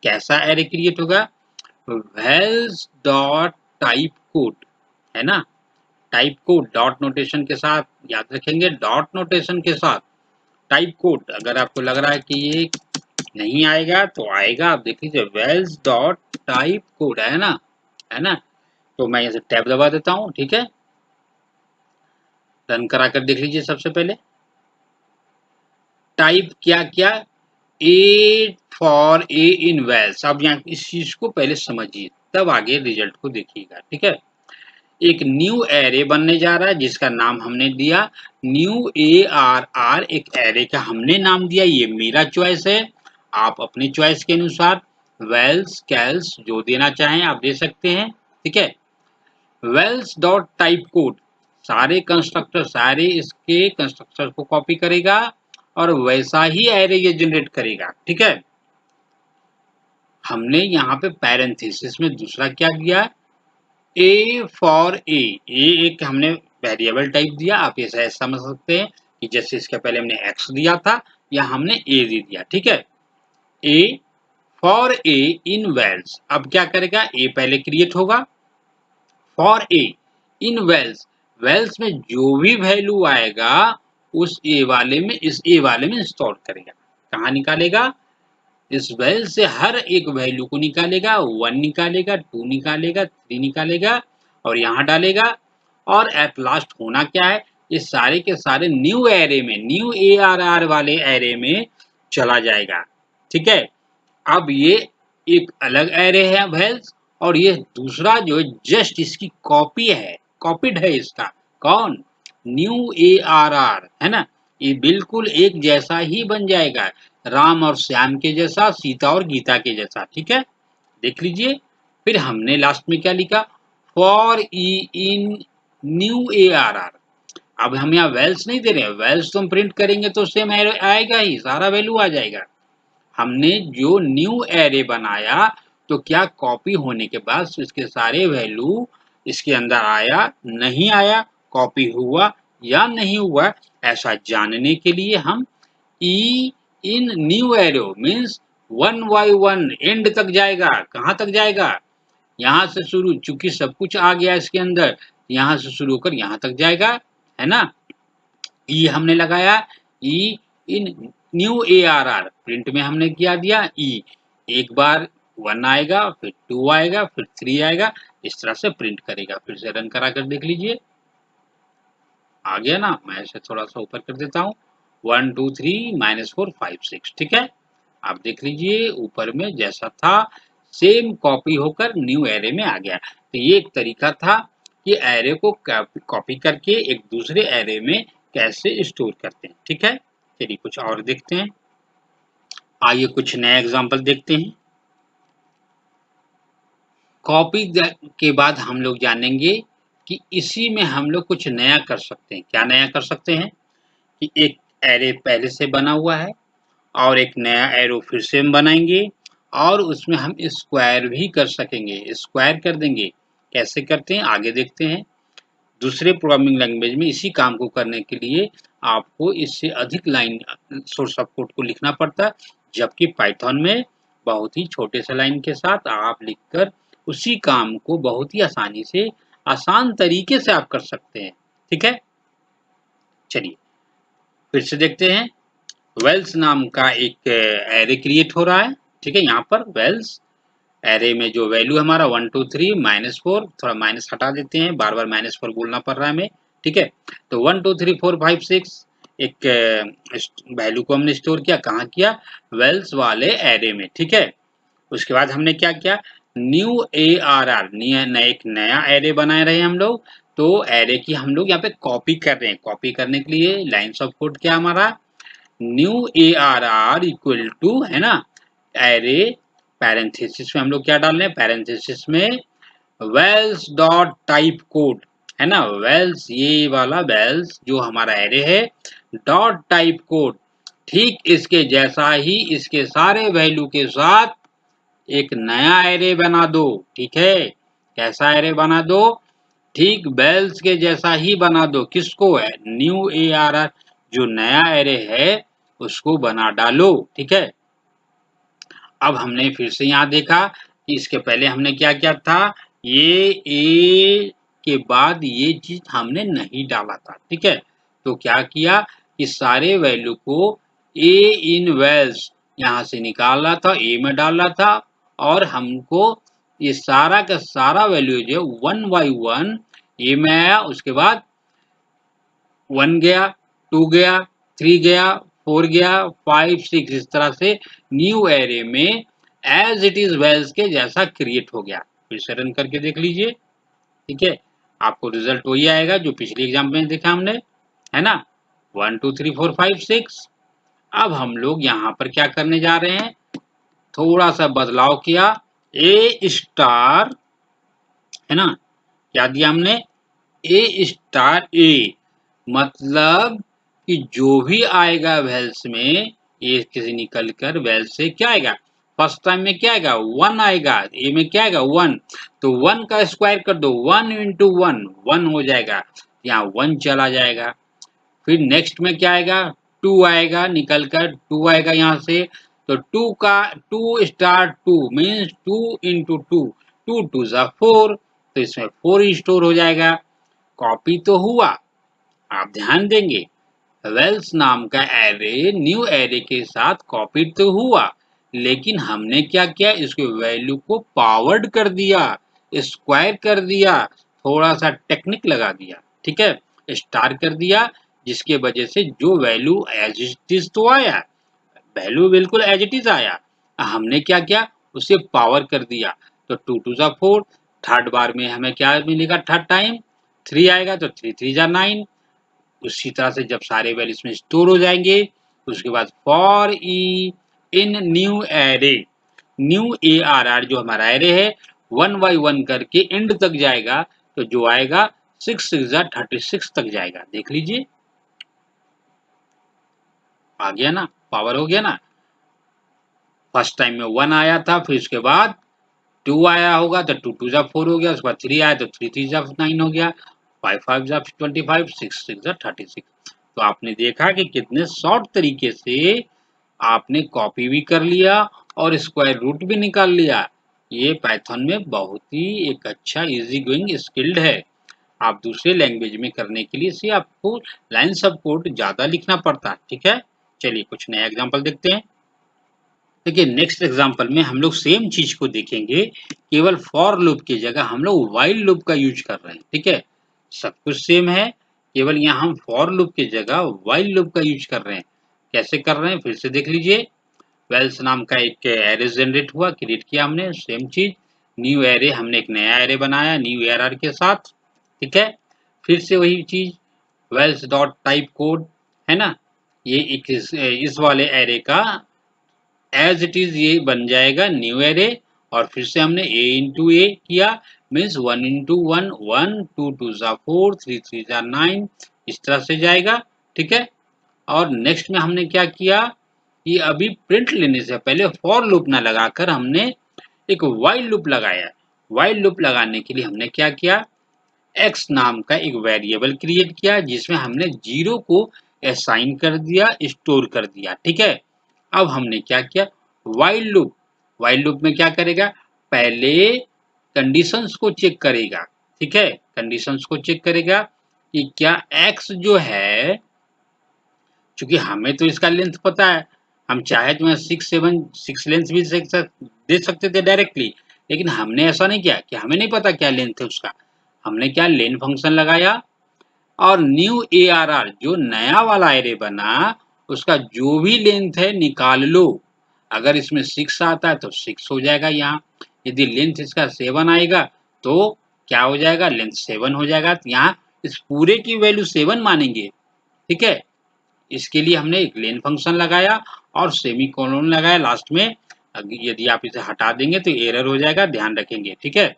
कैसा एरे क्रिएट होगा, वेल्स डॉट टाइप कोड, है ना, टाइप कोड डॉट नोटेशन के साथ, याद रखेंगे डॉट नोटेशन के साथ टाइप कोड। अगर आपको लग रहा है कि ये नहीं आएगा तो आएगा, आप देख लीजिए वेल्स डॉट टाइप कोड, है ना, है ना। तो मैं यहाँ से टैब दबा देता हूँ। ठीक है, रन करा कर देख लीजिए। सबसे पहले टाइप क्या किया, A for a in Wales. अब यहाँ इस चीज को पहले समझिए, तब आगे रिजल्ट को देखिएगा। ठीक है, एक न्यू एरे बनने जा रहा है जिसका नाम हमने दिया न्यू ARR, एक एरे का हमने नाम दिया, ये मेरा चॉइस है, आप अपनी चॉइस के अनुसार वेल्स कैल्स जो देना चाहें आप दे सकते हैं। ठीक है, वेल्स डॉट टाइप कोड सारे कंस्ट्रक्टर, सारे इसके कंस्ट्रक्टर को कॉपी करेगा और वैसा ही एरे ये जनरेट करेगा। ठीक है, हमने यहाँ पे पैरेंथेसिस में दूसरा क्या दिया, ए फॉर ए एक हमने वेरिएबल टाइप दिया, आप ऐसा समझ सकते हैं कि जैसे इसके पहले हमने एक्स दिया था या हमने ए दे दिया। ठीक है, A for a in Wales, अब क्या करेगा, ए पहले क्रिएट होगा, for a in Wales, Wales में जो भी वैल्यू आएगा उस ए वाले में, इस ए वाले में स्टोर करेगा। कहाँ निकालेगा, इस वेल से हर एक वैल्यू को निकालेगा, 1 निकालेगा, 2 निकालेगा, 3 निकालेगा और यहाँ डालेगा। और एट लास्ट होना क्या है, ये सारे के सारे न्यू एरे में, न्यू ARR वाले एरे में चला जाएगा। ठीक है, अब ये एक अलग एरे है वेल्स, और ये दूसरा जो जस्ट इसकी कॉपी है, कॉपीड है इसका, कौन, न्यू ARR है ना, ये बिल्कुल एक जैसा ही बन जाएगा, राम और श्याम के जैसा, सीता और गीता के जैसा। ठीक है, देख लीजिए। फिर हमने लास्ट में क्या लिखा, for E in new ARR। अब हम यहाँ वेल्स नहीं दे रहे हैं, वेल्स तो हम प्रिंट करेंगे तो सेम आएगा ही, सारा वैल्यू आ जाएगा। हमने जो न्यू एरे बनाया तो क्या कॉपी होने के बाद इसके सारे वैल्यू इसके अंदर आया, नहीं आया, कॉपी हुआ या नहीं हुआ, ऐसा जानने के लिए हम ई in new array means 1 by 1 end तक जाएगा। कहाँ तक जाएगा, यहाँ से शुरू, चूंकि सब कुछ आ गया इसके अंदर, यहाँ से शुरू होकर यहाँ तक जाएगा, है ना। ई हमने लगाया, ई इन न्यू ARR, प्रिंट में हमने क्या दिया, ई, एक बार 1 आएगा, फिर 2 आएगा, फिर 3 आएगा, इस तरह से प्रिंट करेगा। फिर से रन करा कर देख लीजिए, आ गया ना। मैं इसे थोड़ा सा ऊपर कर देता हूँ, 1 2 3 -4 5 6। ठीक है, आप देख लीजिए ऊपर में जैसा था सेम कॉपी होकर न्यू एरे में आ गया। तो ये एक तरीका था कि एरे को कॉपी करके एक दूसरे एरे में कैसे स्टोर करते हैं। ठीक है, चलिए कुछ और देखते हैं। आइए कुछ नया एग्जांपल देखते हैं। कॉपी के बाद हम लोग जानेंगे कि इसी में हम लोग कुछ नया कर सकते हैं। क्या नया कर सकते हैं कि एक एरे पहले से बना हुआ है और एक नया एरो फिर से हम बनाएंगे और उसमें हम स्क्वायर भी कर सकेंगे, स्क्वायर कर देंगे। कैसे करते हैं आगे देखते हैं। दूसरे प्रोग्रामिंग लैंग्वेज में इसी काम को करने के लिए आपको इससे अधिक लाइन सोर्स ऑफ कोड को लिखना पड़ता है, जबकि पाइथन में बहुत ही छोटे से लाइन के साथ आप लिखकर उसी काम को बहुत ही आसानी से, आसान तरीके से आप कर सकते हैं। ठीक है, चलिए फिर से देखते हैं। वेल्स नाम का एक एरे क्रिएट हो रहा है। ठीक है, यहाँ पर वेल्स एरे में जो वैल्यू हमारा 1 2 3 -4, थोड़ा माइनस हटा देते हैं, बार बार -4 बोलना पड़ रहा है हमें। ठीक है, तो 1 2 3 4 5 6 एक वैल्यू को हमने स्टोर किया, कहाँ किया, वेल्स वाले एरे में। ठीक है, उसके बाद हमने क्या किया, न्यू ARR, एक नया एरे बना रहे हैं हम लोग। तो एरे की हम लोग यहाँ पे कॉपी कर रहे हैं। कॉपी करने के लिए लाइन्स ऑफ कोड क्या हमारा, न्यू ARR इक्वल टू, है ना, एरे, पैरेंथेसिस में हम लोग क्या डाल रहे हैं, पैरेंथेसिस में वेल्स डॉट टाइप कोड, है ना, वेल्स, ये वाला वेल्स जो हमारा एरे है, डॉट टाइप कोड, ठीक इसके जैसा ही इसके सारे वैल्यू के साथ एक नया एरे बना दो। ठीक है, कैसा एरे बना दो, ठीक वेल्स के जैसा ही बना दो। किसको है, न्यू ARR, जो नया एरे है उसको बना डालो। ठीक है, अब हमने फिर से यहाँ देखा कि इसके पहले हमने क्या किया था, ये ए के बाद ये चीज हमने नहीं डाला था। ठीक है, तो क्या किया कि सारे वैल्यू को ए इन वेल्स यहाँ से निकाला था, ए में डाला था, और हमको ये सारा का सारा वैल्यू जो 1 by 1 ए में आया, उसके बाद 1 गया, 2 गया, 3 गया, 4 गया, 5 6, इस तरह से न्यू एरे में एज इट इज वेल्स के जैसा क्रिएट हो गया। फिर से रन करके देख लीजिए। ठीक है, आपको रिजल्ट वही आएगा जो पिछले एग्जाम में देखा हमने, है ना, 1 2 3 4 5 6। अब हम लोग यहाँ पर क्या करने जा रहे हैं, थोड़ा सा बदलाव किया, ए स्टार, है ना, क्या दिया हमने, ए स्टार ए, मतलब कि जो भी आएगा वेल्स में, ए से निकल कर वेल्स से क्या आएगा, फर्स्ट टाइम में क्या आएगा, 1 आएगा, ए में क्या आएगा, 1, तो 1 का स्क्वायर कर दो, 1 × 1 1 हो जाएगा, यहाँ 1 चला जाएगा। फिर नेक्स्ट में क्या आएगा, 2 आएगा, निकल कर 2 आएगा यहाँ से, तो 2 का 2 स्टार 2 मीन्स 2 × 2, 2 2 = 4, तो इसमें 4 स्टोर हो जाएगा। कॉपी तो हुआ, आप ध्यान देंगे, वेल्स नाम का एरे न्यू एरे के साथ कॉपी तो हुआ, लेकिन हमने क्या किया, इसके वैल्यू को पावर्ड कर दिया, स्क्वायर कर दिया, थोड़ा सा टेक्निक लगा दिया, ठीक है, स्टार कर दिया, जिसके वजह से जो वैल्यू एज इट इज तो आया, वैल्यू बिल्कुल एज इट इज आया, हमने क्या किया, उसे पावर कर दिया। तो 2 टू ज़ा 4, थर्ड बार में हमें क्या मिलेगा, थर्ड टाइम 3 आएगा, तो 3 3 ज़ा 9। उसी तरह से जब सारे वैल्यू इसमें स्टोर हो जाएंगे, उसके बाद for E in new array, new A R are जो हमारा एरे है, 1 बाई 1 करके एंड तक जाएगा, तो जो आएगा 6 6 ज़ा 36 तक जाएगा। देख लीजिए, आ गया ना, पावर हो गया ना। फर्स्ट टाइम में 1 आया था, फिर उसके बाद 2 आया होगा, तो 2 2 ज़ा 4 हो गया, उसके बाद 3 आया तो 3 3 ज़ा 9 हो गया, 5 5 ज़ा 25, 6 6 ज़ा 36। तो आपने देखा कि कितने शॉर्ट तरीके से आपने कॉपी भी कर लिया और स्क्वायर रूट भी निकाल लिया। ये पाइथन में बहुत ही एक अच्छा इजी गोइंग स्किल्ड है। आप दूसरे लैंग्वेज में करने के लिए से आपको लाइन सब कोड ज्यादा लिखना पड़ता है, ठीक है। चलिए कुछ नया एग्जांपल देखते हैं। देखिए नेक्स्ट एग्जांपल में हम लोग सेम चीज को देखेंगे, केवल फॉर लूप की जगह हम लोग व्हाइल लूप का यूज कर रहे हैं, ठीक है। सब कुछ सेम है, केवल यहाँ हम फॉर लूप की जगह व्हाइल लूप का यूज कर रहे हैं। कैसे कर रहे हैं फिर से देख लीजिए। वेल्स नाम का एक एरे जनरेट हुआ, क्रिएट किया हमने, सेम चीज न्यू एरे, हमने एक नया एरे बनाया न्यू एरर के साथ, ठीक है। फिर से वही चीज वेल्स डॉट टाइप कोड है ना, ये एक इस वाले एरे का एज इट इज ये बन जाएगा न्यू एरे, और फिर से हमने ए इंटू ए किया, मीन्स 1 इंटू 1 1, 2 2 ज़ा 4, 3 3 ज़ा 9, इस तरह से जाएगा, ठीक है। और नेक्स्ट में हमने क्या किया कि अभी प्रिंट लेने से पहले फॉर लूप ना लगाकर हमने एक व्हाइल लूप लगाया। व्हाइल लूप लगाने के लिए हमने क्या किया, एक्स नाम का एक वेरिएबल क्रिएट किया, जिसमें हमने 0 को असाइन कर दिया, स्टोर कर दिया, ठीक है। अब हमने क्या किया, व्हाइल लूप, व्हाइल लूप में क्या करेगा, पहले कंडीशंस को चेक करेगा, ठीक है, कंडीशंस को चेक करेगा कि क्या x जो है, चूंकि हमें तो इसका लेंथ पता है, हम चाहे तो 6 लेंथ भी दे सकते थे डायरेक्टली, लेकिन हमने ऐसा नहीं किया कि हमें नहीं पता क्या लेंथ है उसका। हमने क्या लेन फंक्शन लगाया, और न्यू ए आर आर जो नया वाला एरे बना, उसका जो भी लेंथ है निकाल लो। अगर इसमें 6 आता है तो 6 हो जाएगा यहाँ, यदि लेंथ इसका 7 आएगा तो क्या हो जाएगा, लेंथ 7 हो जाएगा। तो यहाँ इस पूरे की वैल्यू 7 मानेंगे, ठीक है। इसके लिए हमने एक लेन फंक्शन लगाया और सेमी कोलन लगाया लास्ट में। यदि आप इसे हटा देंगे तो एरर हो जाएगा, ध्यान रखेंगे, ठीक है।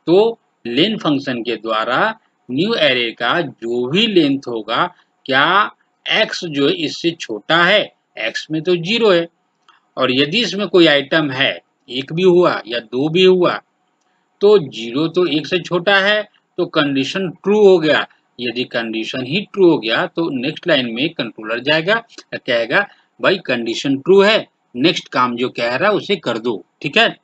तो लेन फंक्शन के द्वारा न्यू एरे का जो भी लेंथ होगा, क्या x जो है इससे छोटा है, x में तो 0 है, और यदि इसमें कोई आइटम है, 1 भी हुआ या 2 भी हुआ, तो 0 तो 1 से छोटा है, तो कंडीशन ट्रू हो गया। यदि कंडीशन ही ट्रू हो गया तो नेक्स्ट लाइन में कंट्रोलर जाएगा, कहेगा भाई कंडीशन ट्रू है, नेक्स्ट काम जो कह रहा है उसे कर दो, ठीक है।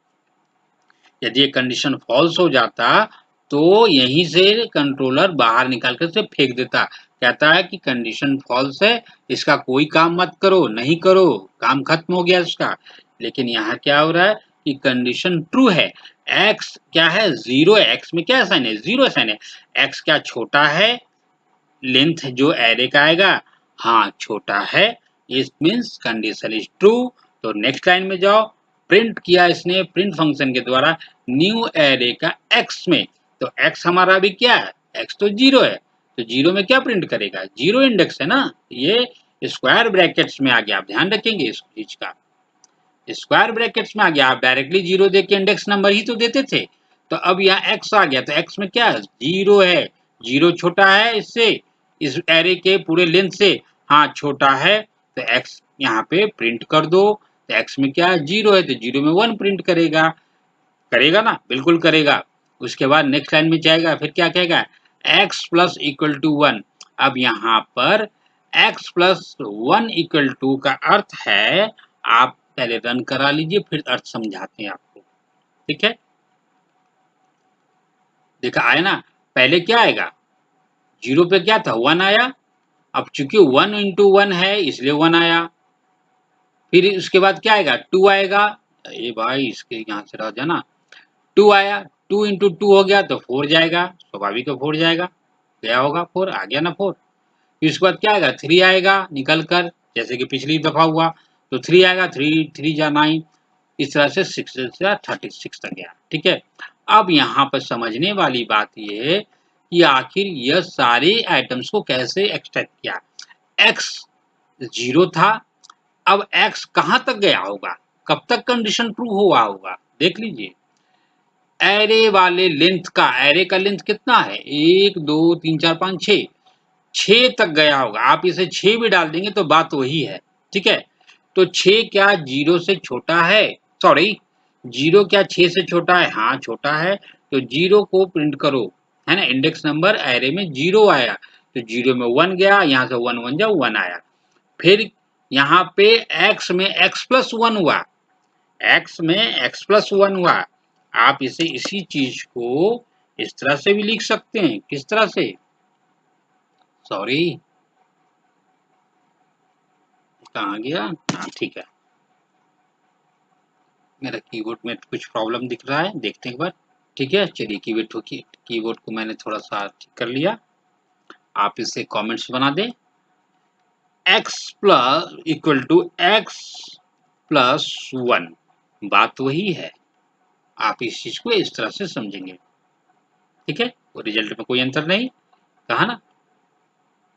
यदि ये कंडीशन फॉल्स हो जाता तो यहीं से कंट्रोलर बाहर निकाल कर से फेंक देता, कहता है कि कंडीशन फॉल्स है, इसका कोई काम मत करो, नहीं करो, काम खत्म हो गया इसका। लेकिन यहाँ क्या हो रहा है कि कंडीशन ट्रू है, एक्स क्या है, 0 है, एक्स में क्या साइन है, 0 साइन है, एक्स क्या छोटा है, लेंथ जो एरे का आएगा, हाँ छोटा है, it means condition is true. तो नेक्स्ट लाइन में जाओ, प्रिंट किया इसने प्रिंट फंक्शन के द्वारा न्यू एरे का एक्स में, तो एक्स हमारा अभी क्या है, एक्स तो 0 है, तो 0 में क्या प्रिंट करेगा, 0 इंडेक्स है ना, ये स्क्वायर ब्रैकेट्स में आ गया, आप ध्यान रखेंगे इस चीज का, स्क्वायर ब्रैकेट्स में आ गया। आप डायरेक्टली 0 देके इंडेक्स नंबर ही तो देते थे, तो अब यहाँ x आ गया, तो x में क्या है, 0 है, 0 छोटा है इससे, इस एरे के पूरे लेंथ से, हाँ छोटा है, तो x यहाँ पे प्रिंट कर दो। तो x में क्या है, 0 है, तो 0 में 1 प्रिंट करेगा, करेगा ना, बिल्कुल करेगा। उसके बाद नेक्स्ट लाइन में जाएगा, फिर क्या कहेगा, x प्लस इक्वल टू 1। अब यहाँ पर x प्लस 1 इक्वल टू का अर्थ है, आप पहले रन करा लीजिए फिर अर्थ समझाते हैं आपको, ठीक है। देखा आया ना, पहले क्या आएगा, 0 पे क्या था, 1 आया, अब चूंकि 1 इंटू 1 है इसलिए 1 आया, फिर उसके बाद क्या आएगा, 2 आएगा। ये भाई इसके यहाँ से रह जाना, 2 आया, 2 इंटू 2 हो गया तो 4 जाएगा, स्वाभाविक है 4 जाएगा, गया होगा 4, आ गया ना 4। फिर उसके बाद क्या आएगा, 3 आएगा निकल कर, जैसे कि पिछली दफा हुआ, तो 3 आएगा, 3 जा 9, इस तरह से 6 से 36 तक गया। ठीक है, अब यहाँ पर समझने वाली बात ये है कि आखिर यह सारे आइटम्स को कैसे एक्सट्रैक्ट किया। x 0 था, अब x कहाँ तक गया होगा, कब तक कंडीशन ट्रू हुआ होगा, देख लीजिए। एरे वाले लेंथ का, एरे का लेंथ कितना है, 1 2 3 4 5 6, 6 तक गया होगा। आप इसे 6 भी डाल देंगे तो बात वही है। ठीक है, तो 6 क्या 0 से छोटा है, सॉरी 0 क्या 6 से छोटा है, हाँ छोटा है, तो 0 को प्रिंट करो, है ना। इंडेक्स नंबर एरे में 0 आया, तो 0 में 1 गया, यहाँ से 1 1 जा 1 आया। फिर यहाँ पे x में x प्लस 1 हुआ, x में x प्लस 1 हुआ। आप इसे इसी चीज को इस तरह से भी लिख सकते हैं, किस तरह से, सॉरी कहाँ गया, हाँ ठीक है, मेरा कीबोर्ड में कुछ प्रॉब्लम दिख रहा है, देखते हैं एक बार। ठीक है, चलिए कीबोर्ड को मैंने थोड़ा सा ठीक कर लिया। आप इसे कमेंट्स बना दें, x plus equal to x plus 1, बात वही है। आप इस चीज को इस तरह से समझेंगे। ठीक है, वो रिजल्ट में कोई अंतर नहीं, कहा ना।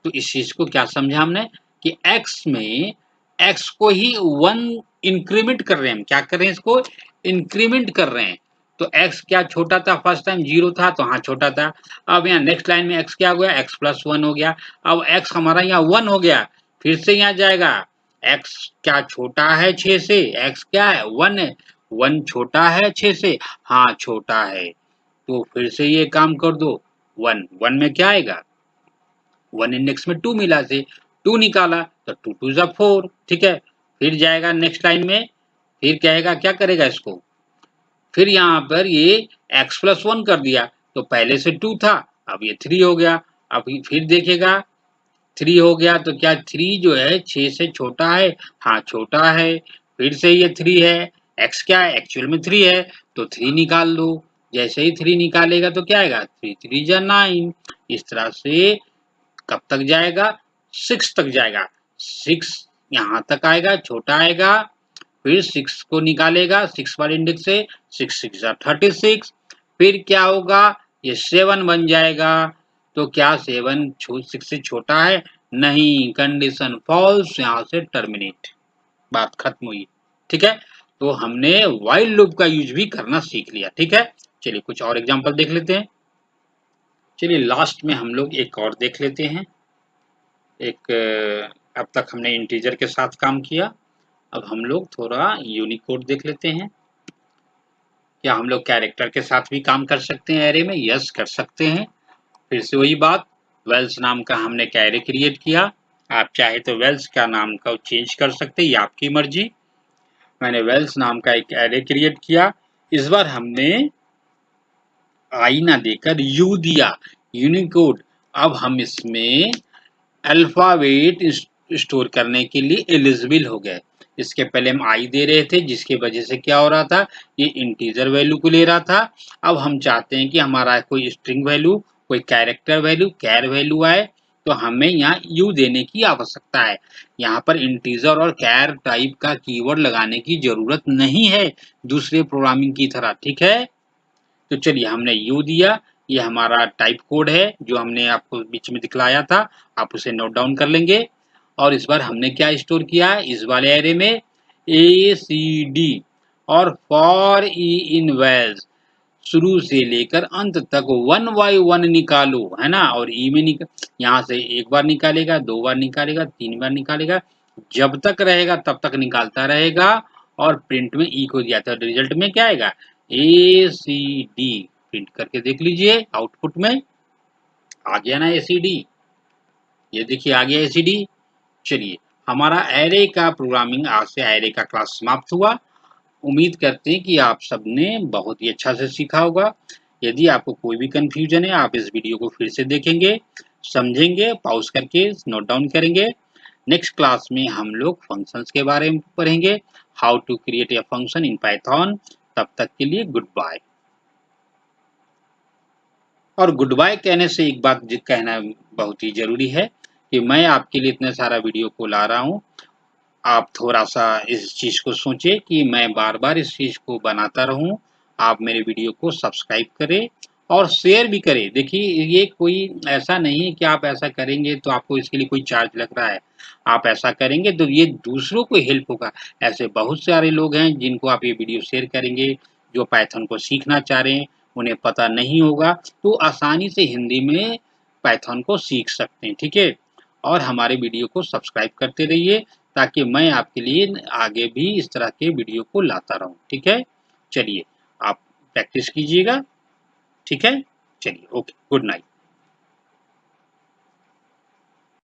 तो इस चीज को क्या समझा हमने कि x में x को ही 1 इंक्रीमेंट कर रहे हैं हम, क्या कर रहे हैं, इसको इंक्रीमेंट कर रहे हैं। तो x क्या छोटा था, फर्स्ट टाइम 0 था, तो हाँ छोटा था। अब यहाँ नेक्स्ट लाइन में x क्या हो गया, x प्लस 1 हो गया। अब x हमारा यहाँ 1 हो गया, फिर से यहाँ जाएगा, x क्या छोटा है 6 से, x क्या है 1 है, 1 छोटा है 6 से, हाँ छोटा है। तो फिर से ये काम कर दो, 1 1 में क्या आएगा, 1 इंडेक्स में 2 मिला से 2 निकाला, तो 2 2 जा 4। ठीक है, फिर जाएगा नेक्स्ट लाइन में, फिर कहेगा क्या करेगा इसको, फिर यहाँ पर ये x प्लस 1 कर दिया, तो पहले से 2 था, अब ये 3 हो गया। अब फिर देखेगा 3 हो गया, तो क्या 3 जो है 6 से छोटा है, हाँ छोटा है। फिर से ये 3 है, x क्या है, एक्चुअल में 3 है, तो 3 निकाल दो। जैसे ही 3 निकालेगा तो क्या आएगा, 3 3 जा 9। इस तरह से कब तक जाएगा, 6 तक जाएगा, 6 यहाँ तक आएगा, छोटा आएगा। फिर 6 को निकालेगा 6 वाले इंडेक्स से, 6 6 जा 36। फिर क्या होगा, ये 7 बन जाएगा। तो क्या 7 6 से छोटा है, नहीं, कंडीशन फॉल्स, यहाँ से टर्मिनेट, बात खत्म हुई। ठीक है, तो हमने व्हाइल लूप का यूज भी करना सीख लिया। ठीक है, चलिए कुछ और एग्जांपल देख लेते हैं। चलिए लास्ट में हम लोग एक और देख लेते हैं। एक अब तक हमने इंटीजर के साथ काम किया, अब हम लोग थोड़ा यूनिकोड देख लेते हैं। क्या हम लोग कैरेक्टर के साथ भी काम कर सकते हैं एरे में, यस कर सकते हैं। फिर से वही बात, वेल्स नाम का हमने एक एरे क्रिएट किया, आप चाहे तो वेल्स का नाम का चेंज कर सकते हैं, ये आपकी मर्जी। मैंने वेल्स नाम का एक एरे क्रिएट किया, इस बार हमने आई ना देकर यू दिया, यूनिकोड। अब हम इसमें अल्फाबेट स्टोर करने के लिए एलिजिबल हो गए। इसके पहले हम आई दे रहे थे, जिसकी वजह से क्या हो रहा था, ये इंटीजर वैल्यू को ले रहा था। अब हम चाहते हैं कि हमारा कोई स्ट्रिंग वैल्यू, कोई कैरेक्टर वैल्यू, कैर वैल्यू आए, तो हमें यहाँ यू देने की आवश्यकता है। यहाँ पर इंटीजर और कैर टाइप का कीवर्ड लगाने की जरूरत नहीं है दूसरे प्रोग्रामिंग की तरह। ठीक है, तो चलिए हमने यू दिया, ये हमारा टाइप कोड है जो हमने आपको बीच में दिखलाया था, आप उसे नोट डाउन कर लेंगे। और इस बार हमने क्या स्टोर किया है, इस वाले एरे में ACD और फॉर ई इन वेल्स, शुरू से लेकर अंत तक 1 बाय 1 निकालो, है ना। और ई में यहाँ से एक बार निकालेगा, 2 बार निकालेगा, 3 बार निकालेगा, जब तक रहेगा तब तक निकालता रहेगा। और प्रिंट में ई को दिया था, रिजल्ट में क्या आएगा, ACD। प्रिंट करके देख लीजिए, आउटपुट में आ गया ना ACD, ये देखिए आ गया ACD। चलिए हमारा एरे का प्रोग्रामिंग आज से एरे का क्लास समाप्त हुआ। उम्मीद करते हैं कि आप सबने बहुत ही अच्छा से सीखा होगा। यदि आपको कोई भी कंफ्यूजन है, आप इस वीडियो को फिर से देखेंगे, समझेंगे, पॉज करके नोट डाउन करेंगे। नेक्स्ट क्लास में हम लोग फंक्शंस के बारे में पढ़ेंगे, how to create a function in Python. तब तक के लिए गुड बाय। और गुड बाय कहने से एक बात कहना बहुत ही जरूरी है कि मैं आपके लिए इतना सारा वीडियो को ला रहा हूँ, आप थोड़ा-सा इस चीज़ को सोचें कि मैं बार-बार इस चीज़ को बनाता रहूँ। आप मेरे वीडियो को सब्सक्राइब करें और शेयर भी करें। देखिए, ये कोई ऐसा नहीं है कि आप ऐसा करेंगे तो आपको इसके लिए कोई चार्ज लग रहा है। आप ऐसा करेंगे तो ये दूसरों को हेल्प होगा। ऐसे बहुत सारे लोग हैं जिनको आप ये वीडियो शेयर करेंगे, जो पाइथन को सीखना चाह रहे हैं, उन्हें पता नहीं होगा, तो आसानी से हिंदी में पाइथन को सीख सकते हैं, ठीक है? और हमारे वीडियो को सब्सक्राइब करते रहिए ताकि मैं आपके लिए आगे भी इस तरह के वीडियो को लाता रहूं, ठीक है? चलिए, आप प्रैक्टिस कीजिएगा, ठीक है? चलिए, ओके, गुड नाइट।